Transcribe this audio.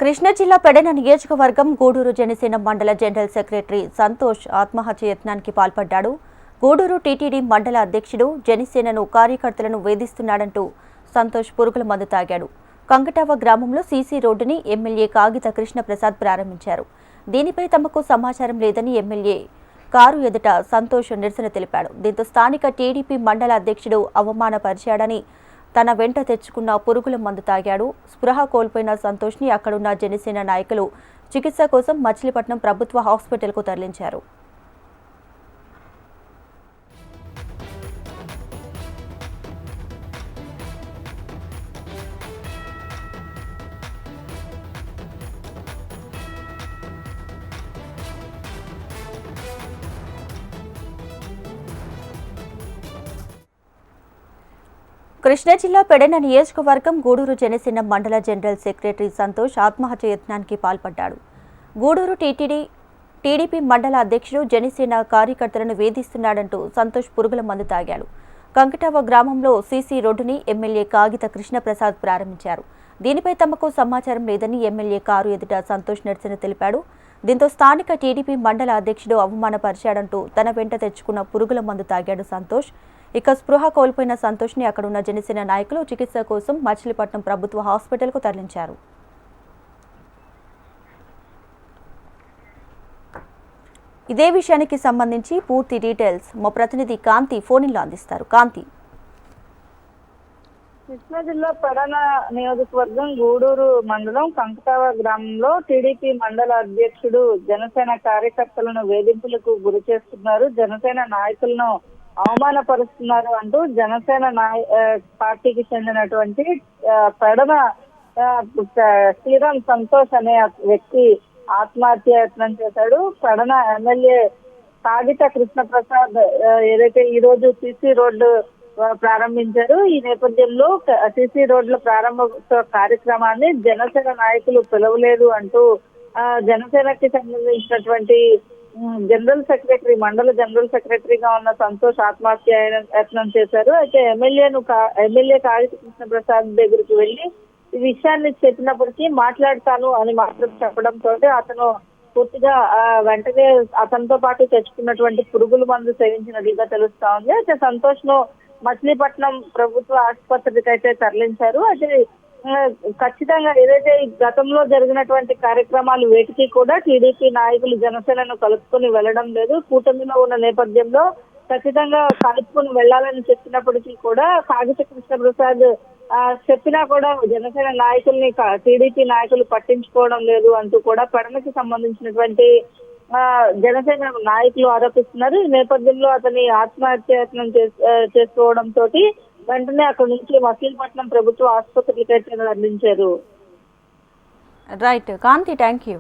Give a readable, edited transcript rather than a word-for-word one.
కృష్ణా జిల్లా పెడన నియోజకవర్గం గూడూరు జనసేన మండల జనరల్ సెక్రటరీ సంతోష్ ఆత్మహత్య యత్నానికి పాల్పడ్డాడు. గూడూరు టీటీడీ మండల అధ్యక్షుడు జనసేనను కార్యకర్తలను వేధిస్తున్నాడంటూ సంతోష్ పురుగుల మందు తాగాడు. కంకటావ గ్రామంలో సీసీ రోడ్డుని ఎమ్మెల్యే కాగిత కృష్ణప్రసాద్ ప్రారంభించారు. దీనిపై తమకు సమాచారం లేదని ఎమ్మెల్యే కారు ఎదుట సంతోష్ నిరసన తెలిపాడు. దీంతో స్థానిక టీడీపీ మండల అధ్యక్షుడు అవమానపరిచాడని తన వెంట తెచ్చుకున్న పురుగుల మందు తాగాడు. స్పృహ కోల్పోయిన సంతోష్ని అక్కడున్న జనసేన నాయకులు చికిత్స కోసం మచిలీపట్నం ప్రభుత్వ హాస్పిటల్కు తరలించారు. కృష్ణా జిల్లా పెడన నియోజకవర్గం గూడూరు జనసేన మండల జనరల్ సెక్రటరీ సంతోష్ ఆత్మహత్య యత్నానికి పాల్పడ్డాడు. గూడూరు టీడీపీ మండల అధ్యక్షుడు జనసేన కార్యకర్తలను వేధిస్తున్నాడంటూ సంతోష్ పురుగుల మందు తాగాడు. కంకటావ గ్రామంలో సీసీ రోడ్డుని ఎమ్మెల్యే కాగిత కృష్ణప్రసాద్ ప్రారంభించారు. దీనిపై తమకు సమాచారం లేదని ఎమ్మెల్యే కారు ఎదుట సంతోష్ నిరసన తెలిపాడు. దీంతో స్థానిక టీడీపీ మండల అధ్యక్షుడు అవమానపరిచాడంటూ తన వెంట తెచ్చుకున్న పురుగుల మందు తాగాడు సంతోష్. ఇక స్పృహ కోల్పోయిన సంతోష్ని అక్కడున్న జనసేన నాయకులు చికిత్స కోసం మచిలీపట్నం ప్రభుత్వ హాస్పిటల్కు తరలించారు. ఇదే విషయానికి సంబంధించి పూర్తి డీటెయిల్స్ మా ప్రతినిధి కాంతి ఫోన్లో అందిస్తారు. కాంతి. కృష్ణా జిల్లా పెడన నియోజకవర్గం గూడూరు మండలం కంకటావ గ్రామంలో టీడీపీ మండల అధ్యక్షుడు జనసేన కార్యకర్తలను వేధింపులకు గురి చేస్తున్నారు, జనసేన నాయకులను అవమానపరుస్తున్నారు అంటూ జనసేన పార్టీకి చెందినటువంటి పెడన శ్రీరామ్ సంతోష్ అనే వ్యక్తి ఆత్మహత్య యత్నం చేశాడు. పెడన ఎమ్మెల్యే కాగిత కృష్ణప్రసాద్ ఏదైతే ఈ రోజు సిసి రోడ్డు ప్రారంభించారు. ఈ నేపథ్యంలో సిసి రోడ్ల ప్రారంభ కార్యక్రమాన్ని జనసేన నాయకులు పిలవలేదు అంటూ జనసేనకి సంబంధించినటువంటి జనరల్ సెక్రటరీ మండల జనరల్ సెక్రటరీగా ఉన్న సంతోష్ ఆత్మహత్య యత్నం చేశారు. అయితే ఎమ్మెల్యే కాగిత కృష్ణప్రసాద్ దగ్గరికి వెళ్లి ఈ విషయాన్ని చెప్పినప్పటికీ మాట్లాడతాను అని మాత్రం చెప్పడంతో అతను పూర్తిగా వెంటనే అతనితో పాటు తెచ్చుకున్నటువంటి పురుగుల మందు సేవించినట్టుగా తెలుస్తా ఉంది. అయితే సంతోష్ ను మచిలీపట్నం ప్రభుత్వ ఆసుపత్రికి అయితే తరలించారు. అయితే ఖచ్చితంగా ఏదైతే గతంలో జరిగినటువంటి కార్యక్రమాలు వేటికి కూడా టీడీపీ నాయకులు జనసేనను కలుపుకొని వెళ్లడం లేదు. కూటమిలో ఉన్న నేపథ్యంలో ఖచ్చితంగా కలుపుకొని వెళ్లాలని చెప్పినప్పటికీ కూడా కాగిత కృష్ణప్రసాద్ చెప్పినా కూడా జనసేన నాయకుల్ని టీడీపీ నాయకులు పట్టించుకోవడం లేదు అంటూ కూడా పెడనకి సంబంధించినటువంటి జనసేన నాయకులు ఆరోపిస్తున్నారు. ఈ నేపథ్యంలో అతని ఆత్మహత్యయత్నం చేసుకోవడంతో వెంటనే అక్కడి నుంచి మచిలీపట్నం ప్రభుత్వ ఆసుపత్రికి అయితే తరలించారు. Right Kanthi, thank you.